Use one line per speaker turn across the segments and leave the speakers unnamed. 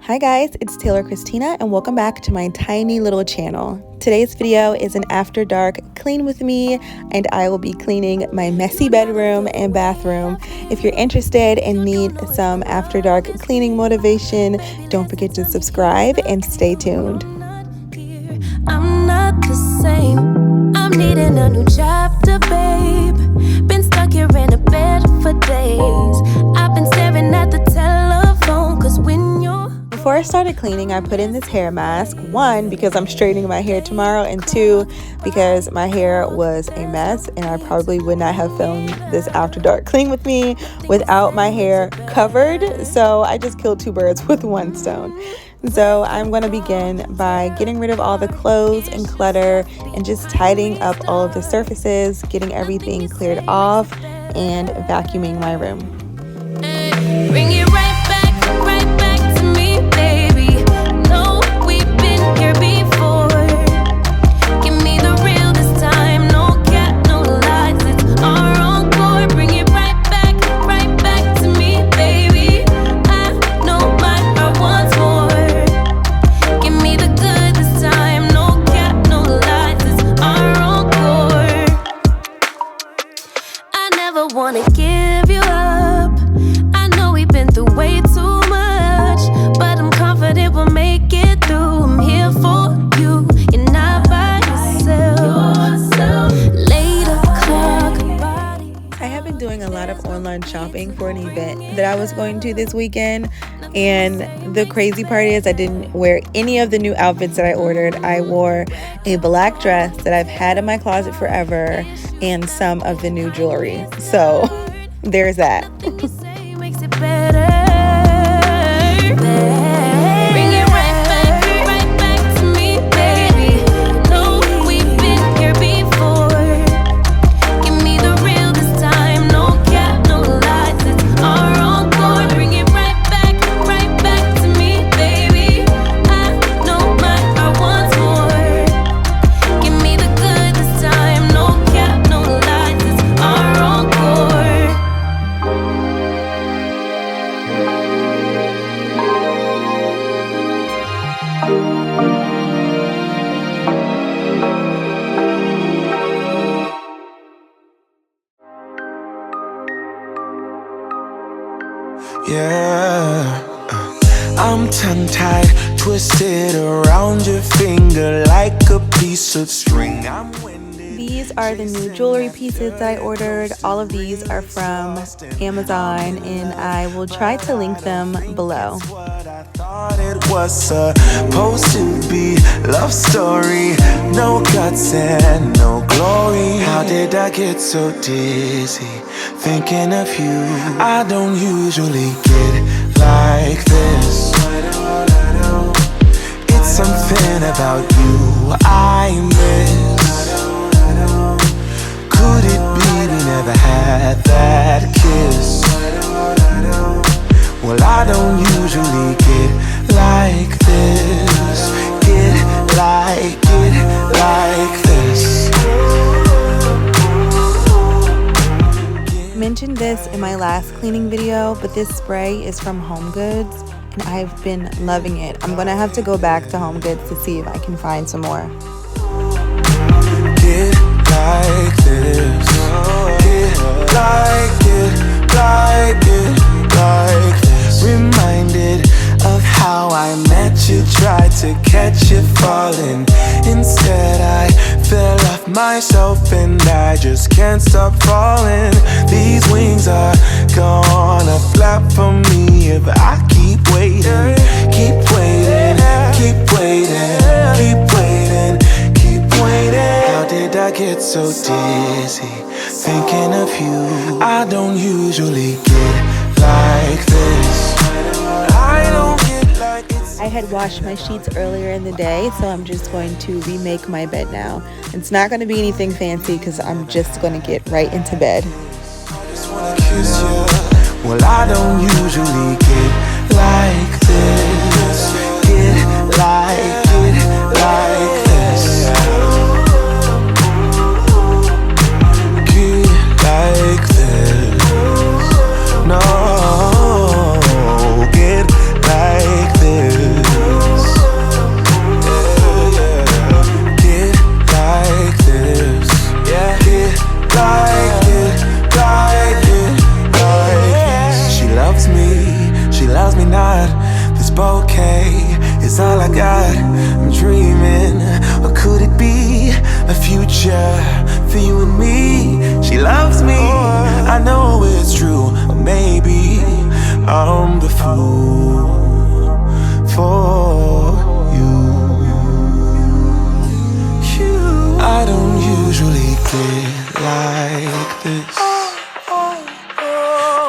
Hi guys, it's Taylor Christina and welcome back to my tiny little channel. Today's video is an after dark clean with me, and I will be cleaning my messy bedroom and bathroom. If you're interested and need some after dark cleaning motivation, don't forget to subscribe and stay tuned.
I'm not the same. I'm needing a new chapter, babe. Been stuck here in a bed for days. I've been staring at the telephone, cause when you're...
Before I started cleaning, I put in this hair mask. One, because I'm straightening my hair tomorrow, and two, because my hair was a mess and I probably would not have filmed this after dark clean with me without my hair covered. So I just killed two birds with one stone. So I'm going to begin by getting rid of all the clothes and clutter and just tidying up all of the surfaces, getting everything cleared off, and vacuuming my room.
Bring it right back to me, baby. No, we've been here before. Give me the real this time. No cap, no lies. It's our encore. Bring it right back to me, baby. I know my heart wants more. Give me the good this time. No cap, no lies. It's our encore. I never wanna give you up. I know we've been through way too much, but I'm confident we'll make it through. I'm here for you. You're not by yourself. Later, clock body.
I have been doing a lot of online shopping for an event that I was going to this weekend, and the crazy part is I didn't wear any of the new outfits that I ordered. I wore a black dress that I've had in my closet forever and some of the new jewelry. So there's that.
Makes it better. Bring it right back to me, baby. No, we've been here before. Give me the real this time. No cap, no lies. It's our encore. Bring it right back to me, baby. I know my heart wants more. Give me the good this time. No cap, no lies. It's our encore.
Yeah, I'm tongue-tied, twisted around your finger like a piece of string. I'm winded.
These are the new jewelry pieces that I ordered. All of these are from Amazon, and I will try to link them below.
What I thought it was supposed to be. Love story, no guts and no glory. How did I get so dizzy thinking of you? I don't usually get like this. It's something about you I miss. Could it be we never had that kiss? Well, I don't usually get like this. Get like this.
Mentioned this in my last cleaning video, but this spray is from Home Goods and I've been loving it. I'm gonna have to go back to Home Goods to see if I can find some more.
Get like this. Get like this. Reminded of how I met you, tried to catch you falling. Instead I fell off myself and I just can't stop falling. These wings are gonna flap for me if I keep waiting. Keep waiting, keep waiting, keep waiting, keep waiting. How did I get so dizzy thinking of you? I don't usually get like this. I don't get like it's.
I had washed my sheets earlier in the day, so I'm just going to remake my bed now. It's not going to be anything fancy because I'm just going to get right into bed.
I just wanna kiss you. Well, I don't usually get like this. Get like this. Get like this. No, get like this. loves me not. This bouquet is all I got. I'm dreaming, or could it be a future for you and me? She loves me, I know it's true. Or maybe I'm the fool for you. I don't usually get like this.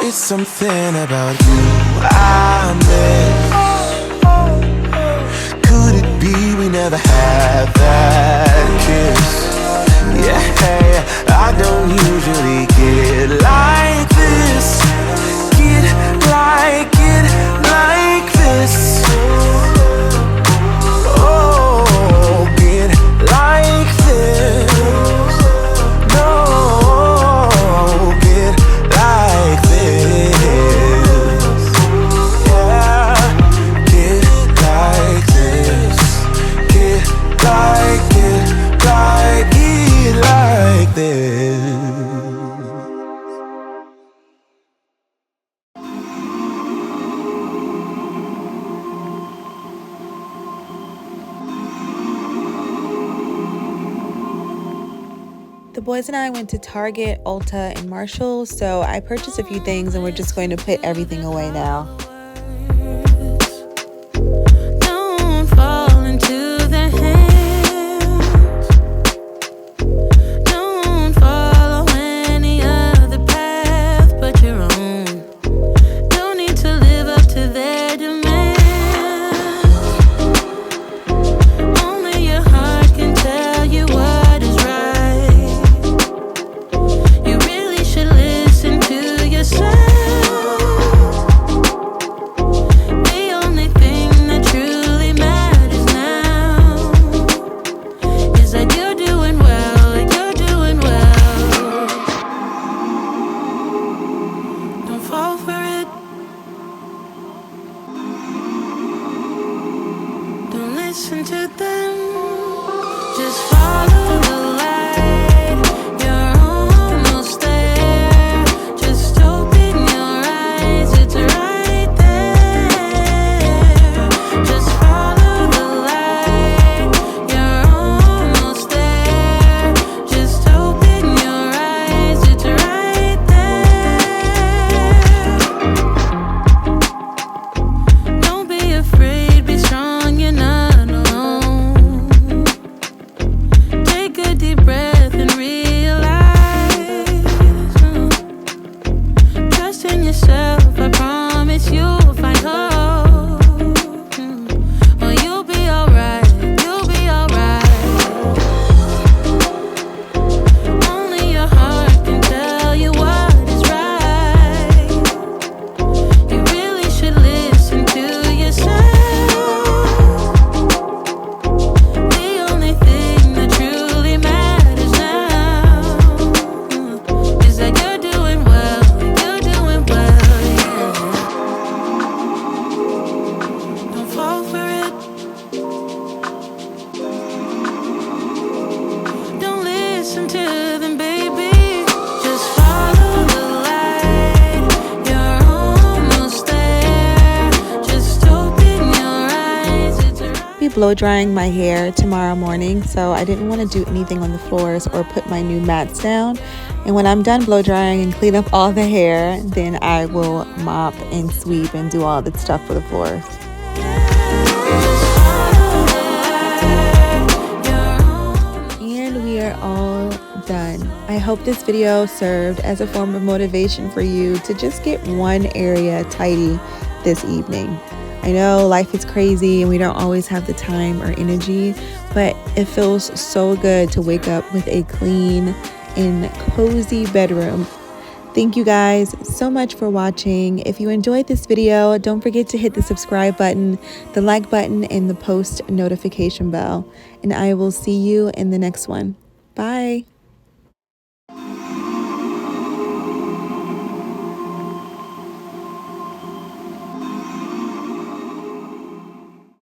It's something about you I miss. Could it be we never had that kiss? Yeah, I don't usually get like this. Get like this. Oh, get like this. No, get like this. Yeah, get like this. Get like this.
The boys and I went to Target, Ulta, and Marshalls, so I purchased a few things and we're just going to put everything away now.
Don't fall into their hands. Don't follow any other path but your own. Don't need to live up to their demands. Only your heart can tell you what is right. You really should listen to yourself. The only thing that truly matters now is that you're doing well, you're doing well. Don't fall for it. Don't listen to them. Just follow the light. You're almost there. Just open your eyes. It's right there. Just follow the light. You're almost there. Just open your eyes. It's right there. Don't be afraid. Be strong. You're not alone. Take a deep breath and realize. Trust in yourself. I promise you'll find hope. Oh, you'll be alright. You'll be alright. Only your heart can tell you what is right. You really should listen to yourself. The only thing that truly matters now is that you're doing well, you're doing well, yeah. Don't fall for it. Don't listen to them, baby. Just follow the light. You're almost there. Just open your eyes. It's right.
Be blow drying my hair tomorrow morning, so I didn't want to do anything on the floors or put my new mats down. And when I'm done blow drying and clean up all the hair, then I will mop and sweep and do all that stuff for the floors. And we are all done. I hope this video served as a form of motivation for you to just get one area tidy this evening. I know life is crazy and we don't always have the time or energy, but it feels so good to wake up with a clean and cozy bedroom. Thank you guys so much for watching. If you enjoyed this video, don't forget to hit the subscribe button, the like button, and the post notification bell. And I will see you in the next one. Bye.